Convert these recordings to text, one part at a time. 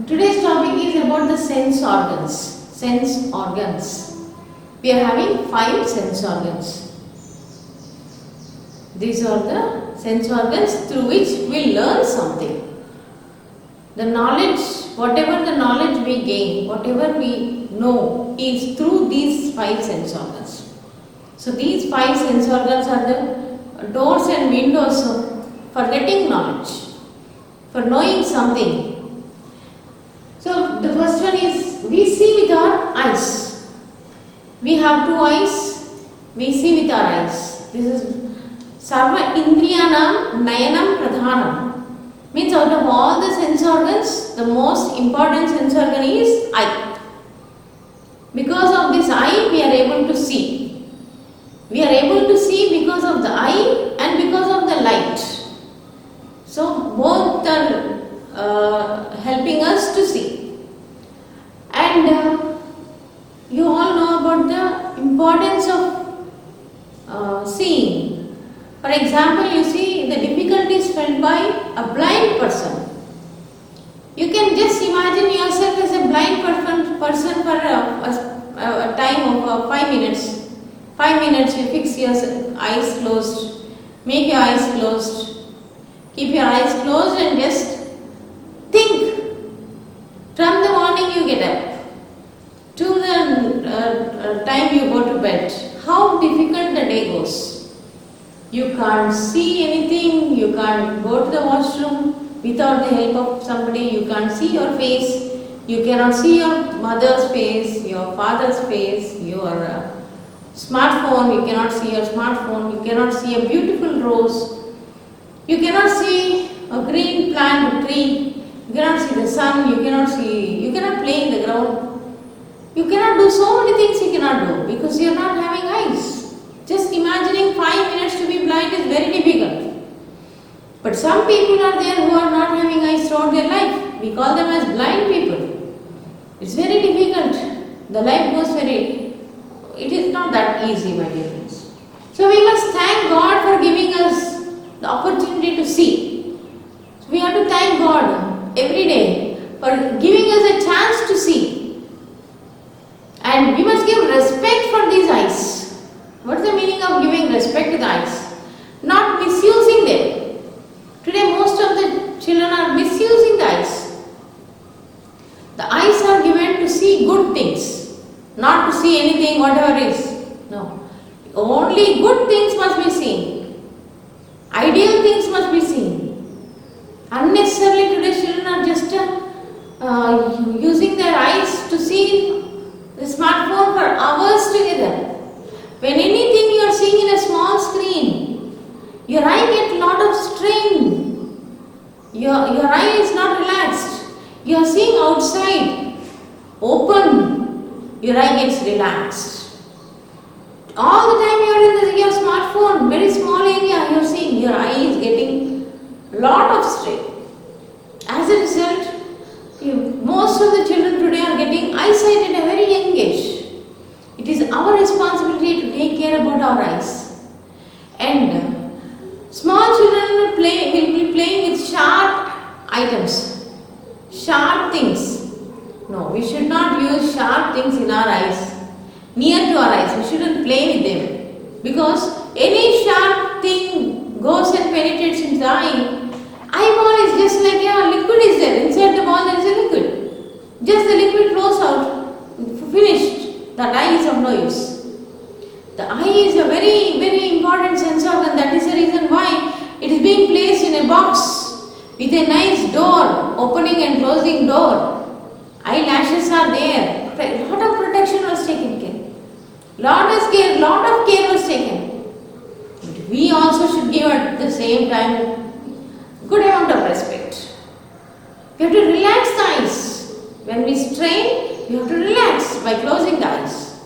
Today's topic is about the sense organs. Sense organs. We are having 5 sense organs. These are the sense organs through which we learn something. The knowledge, whatever the knowledge we gain, whatever we know is through these 5 sense organs. So these 5 sense organs are the doors and windows for getting knowledge, for knowing something. So the first one is we see with our eyes. We have 2 eyes, we see with our eyes. This is Sarva Indriyanam Nayanam Pradhanam. Means out of all the sense organs, the most important sense organ is eye. Because of this eye, we are able to see. We are able to see because of the eye and because of the light. So both are helping us to see. And you all know about the importance of seeing. For example, you see the difficulties felt by a blind person. You can just imagine yourself as a blind person for a time of 5 minutes. 5 minutes you fix your eyes closed, make your eyes closed, keep your eyes closed and just think. From the morning you get up to the time you go to bed, how difficult the day goes. You can't see anything, you can't go to the washroom without the help of somebody, you can't see your face, you cannot see your mother's face, your father's face, your smartphone, you cannot see your smartphone, you cannot see a beautiful rose, you cannot see a green plant tree, you cannot see the sun, you cannot play in the ground. You cannot do so many things you cannot do because you are not having eyes. Just imagining 5 minutes to be blind is very difficult. But some people are there who are not having eyes throughout their life. We call them as blind people. It's very difficult. The life goes it is not that easy, my dear friends. So we must thank God for giving us the opportunity to see. So we have to thank God every day for giving us a chance to see. And we must give respect for these eyes. What is the meaning of giving respect to the eyes? Not misusing them. Today most of the children are misusing the eyes. The eyes are given to see good things, not to see anything whatever is. No. Only good things must be seen. Ideal things must be seen. Unnecessarily today's children are just using their eyes to see the smartphone for hours together. When anything you are seeing in a small screen, your eye gets a lot of strain. Your eye is not relaxed. You are seeing outside, open, your eye gets relaxed. All the time you are in your smartphone, very small area, you are seeing your eye is getting a lot of strain. As a result, most of the children today are getting eyesight at a very young age. It is our responsibility to take care about our eyes. And small children will be playing with sharp items, sharp things. No, we should not use sharp things in our eyes, near to our eyes. We shouldn't play with them. Because any sharp thing goes and penetrates into the eye. Eyeball is just like a liquid is there. Inside the ball there is a liquid. Just the liquid flows out. Finished. That eye is of no use. The eye is a very, very important sense organ. That is the reason why it is being placed in a box with a nice door, opening and closing door. Eyelashes are there. Lot of protection was taken care. Lot of care was taken. But we also should give at the same time good amount of respect. We have to relax the eyes. When we strain, we have to relax by closing the eyes.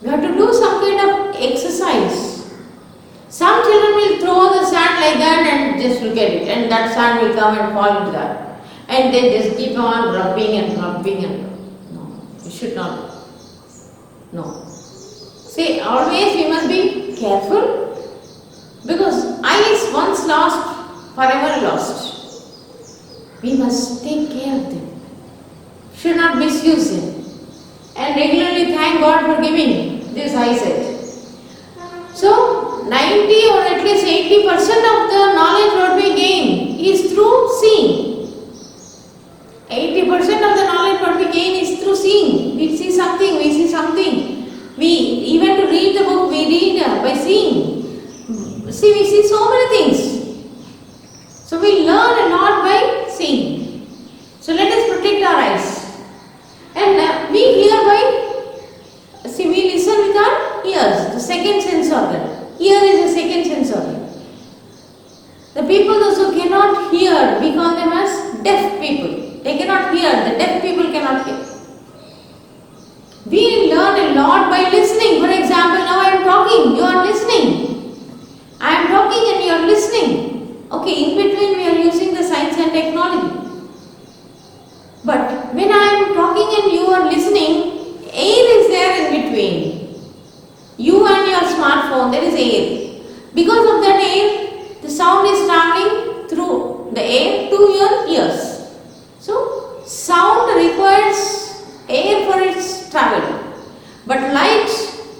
We have to do some kind of exercise. Some children will throw the sand like that and just look at it, and that sand will come and fall into that. And they just keep on rubbing and no, we should not. No. See, always we must be careful because eye is once lost, forever lost. we must take care of them. Should not misuse them. And regularly thank God for giving this eyesight. So, 90 or at least 80% of the knowledge what we gain is through seeing. 80% of the knowledge what we gain is through seeing. We see something, we see something. Even to read the book, we read by seeing. See, we see so many things. So we learn a lot by seeing. So let us protect our eyes. And we hear by, see, we listen with our ears, the second sense organ. Ear is the second sense organ. The people those who cannot hear, we call them as deaf people. They cannot hear, the deaf people cannot hear. We learn a lot by listening. For example, now I am talking, you are listening. I am talking and you are listening. Okay, in between we are using the science and technology. But when I am talking and you are listening, air is there in between. You and your smartphone, there is air. Because of that air, the sound is traveling through the air to your ears. So, sound requires air for its travel. But light,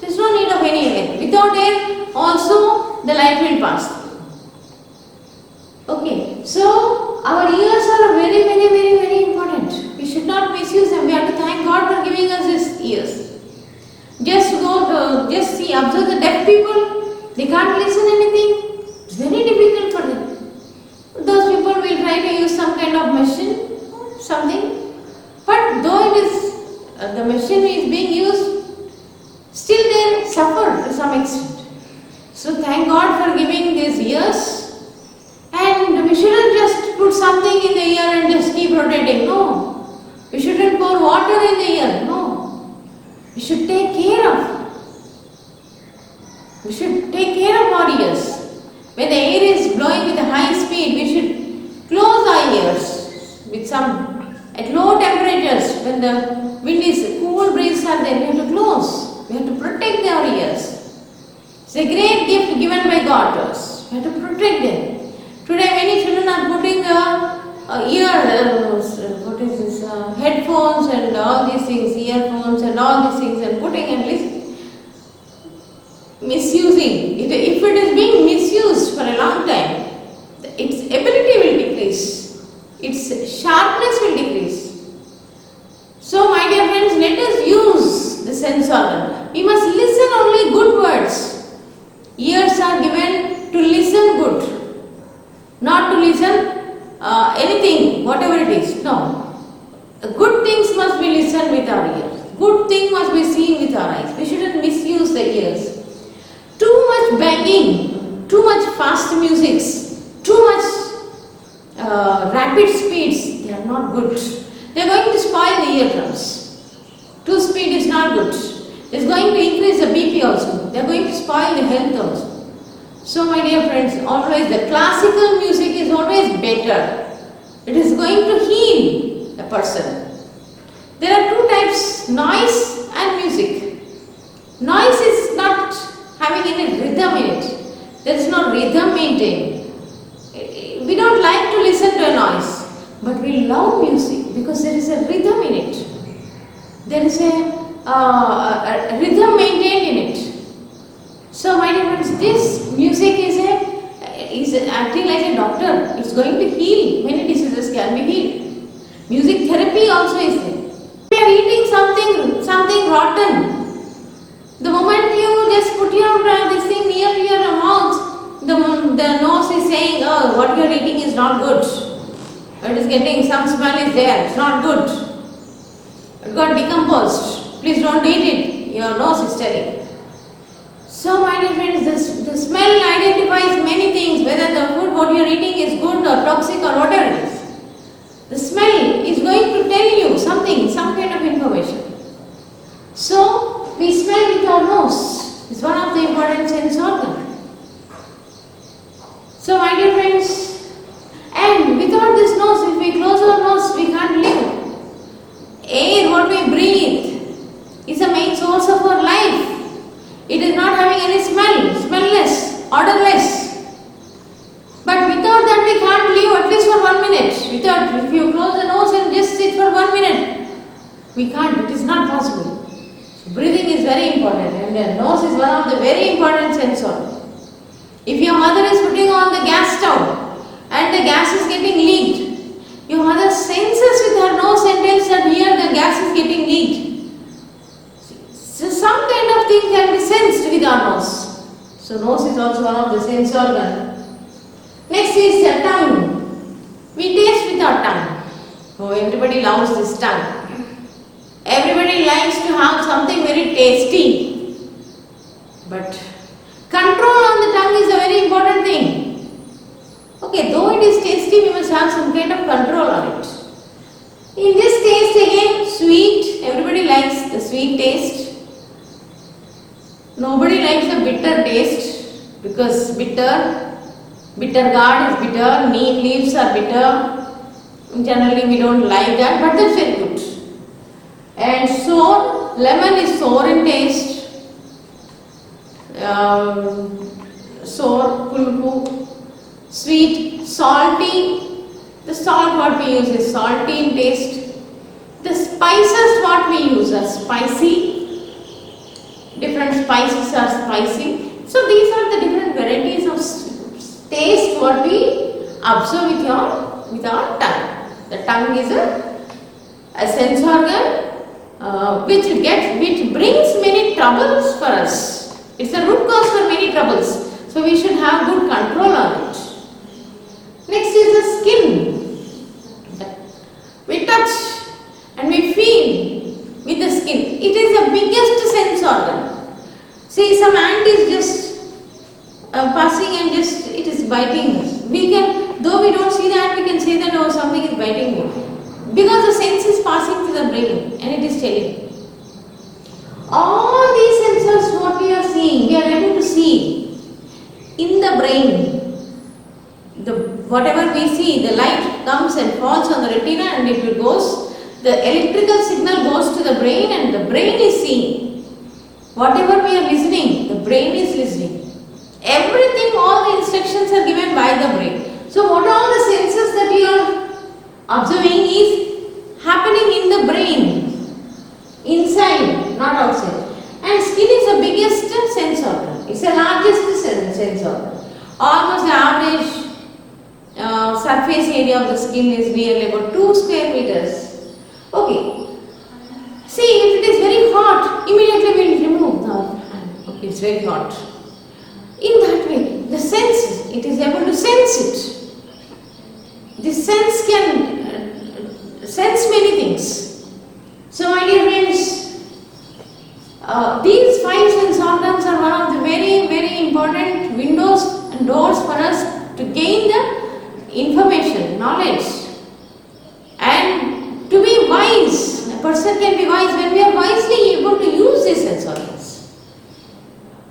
there is no need of any air. Without air, also the light will pass. Okay, so our ears are very important. We should not misuse them. We have to thank God for giving us these ears. Just see, observe the deaf people. They can't listen anything. It's very difficult for them. Those people will try to use some kind of machine, something. But though it is the machine is being used, still they suffer to some extent. So thank God for giving these ears. And we shouldn't just put something in the ear and just keep rotating. No. We shouldn't pour water in the ear. No. We should take care of. We should take care of our ears. When the air is blowing with a high speed, we should close our ears with some, at low temperatures, when the wind is, cool breeze are there, we have to close. We have to protect our ears. It's a great gift given by God to us. We have to protect them. Today many children are putting headphones and all these things, earphones and all these things and putting and listening. Misusing. If it is being misused for a long time, its ability will decrease. Its sharpness will decrease. So my dear friends, let us use the sense organ. We must listen only good words. Ears are given to listen good, not to listen anything, whatever it is. No. Good things must be listened with our ears. Good thing must be seen with our eyes. We shouldn't misuse the ears. Too much banging, too much fast musics, too much rapid speeds, they are not good. They are going to spoil the eardrums. Too speed is not good. It is going to increase the BP also. They are going to spoil the health also. So my dear friends, always the classical music is always better. It is going to heal the person. There are two types, noise and music. Noise is not having any rhythm in it. There is no rhythm maintained. We don't like to listen to a noise, but we love music because there is a rhythm in it. There is a rhythm maintained in it. So my dear friends, this music is acting like a doctor. It's going to heal. Many diseases can be healed. Music therapy also is there. We are eating something rotten. The moment you just put your this thing near your mouth, the nose is saying, oh, what you are eating is not good. It is getting, some smell is there, it's not good. It got decomposed. Please don't eat it. Your nose is telling. So my dear friends, the smell identifies many things, whether the food what you are eating is good or toxic or whatever it is. The smell is going to tell you something, some kind of information. So we smell with our nose. It's one of the important sense organs. So my dear friends, and without this nose, if we close our nose, we can't live. Air, what we breathe, is the main source of our life. It is not having any smell, smellless, odorless. But without that we can't live at least for 1 minute. We can't, it is not possible. So breathing is very important, and the nose is one of the very important sense organ. If your mother is putting on the gas stove and the gas is getting leaked, your mother senses with her nose and tells that here the gas is getting leaked. So some kind of thing can be sensed with our nose. So nose is also one of the sense organ. Next is the tongue. We taste with our tongue. Oh, everybody loves this tongue. Everybody likes to have something very tasty. But control on the tongue is a very important thing. Okay, though it is tasty, we must have some kind of control on it. In this taste again, sweet. Everybody likes the sweet taste. Nobody likes the bitter taste because bitter gourd is bitter, neem leaves are bitter. Generally we don't like that, but that's very good. And sour, lemon is sour in taste. Sour, pulpu, sweet, salty. The salt what we use is salty in taste. The spices what we use are spicy. Different spices are spicy. So these are the different varieties of taste what we observe with our tongue. The tongue is a sense organ which brings many troubles for us. It's a root cause for many troubles. So we should have good control on it. Next is the skin. We touch and we feel with the skin. It is the biggest sense organ. See, some ant is just passing and just it is biting us. Though we don't see the ant, we can say that oh, something is biting me. Because the sense is passing to the brain and it is telling. All these sensors what we are seeing, we are able to see in the brain. Whatever we see, the light comes and falls on the retina and it goes. The electrical signal goes to the brain and the brain is seeing. Whatever we are listening, the brain is listening. Everything, all the instructions are given by the brain. So what all the senses that we are observing is happening in the brain, inside, not outside. And skin is the biggest sense organ. It's the largest sense organ. Almost the average surface area of the skin is nearly about 2 square meters. Okay. See, if it is very hot, immediately we will remove the hand. Okay, it's very hot. In that way, the sense, it is able to sense it. The sense can sense many things. So my dear friends, these 5 sense organs are one of the very, very important windows and doors for us to gain the information, knowledge, and to be wise. A person can be wise when we are wisely able to use these sense organs.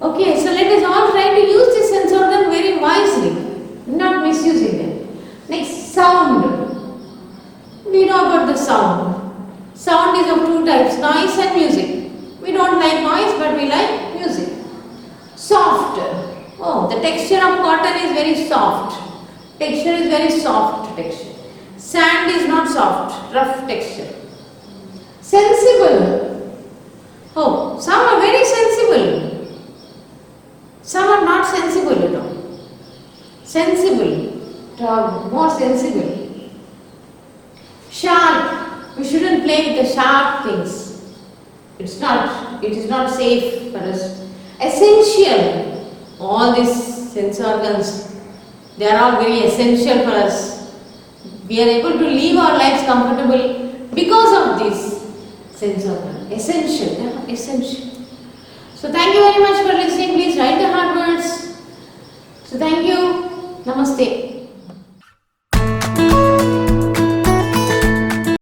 Okay, so let us all try to use this sense organ very wisely, not misusing them. Next, sound. We know about the sound. Sound is of 2 types, noise and music. We don't like noise, but we like music. Soft. Oh, the texture of cotton is very soft. Texture is very soft texture. Sand is not soft, rough texture. Sensible. Oh, some are very sensible. Some are not sensible at all. Sensible, more sensible. Sharp. We shouldn't play with the sharp things. It is not safe for us. Essential. All these sense organs, they are all very essential for us. We are able to live our lives comfortable because of this sense organ. Essential. So thank you very much for listening. Please write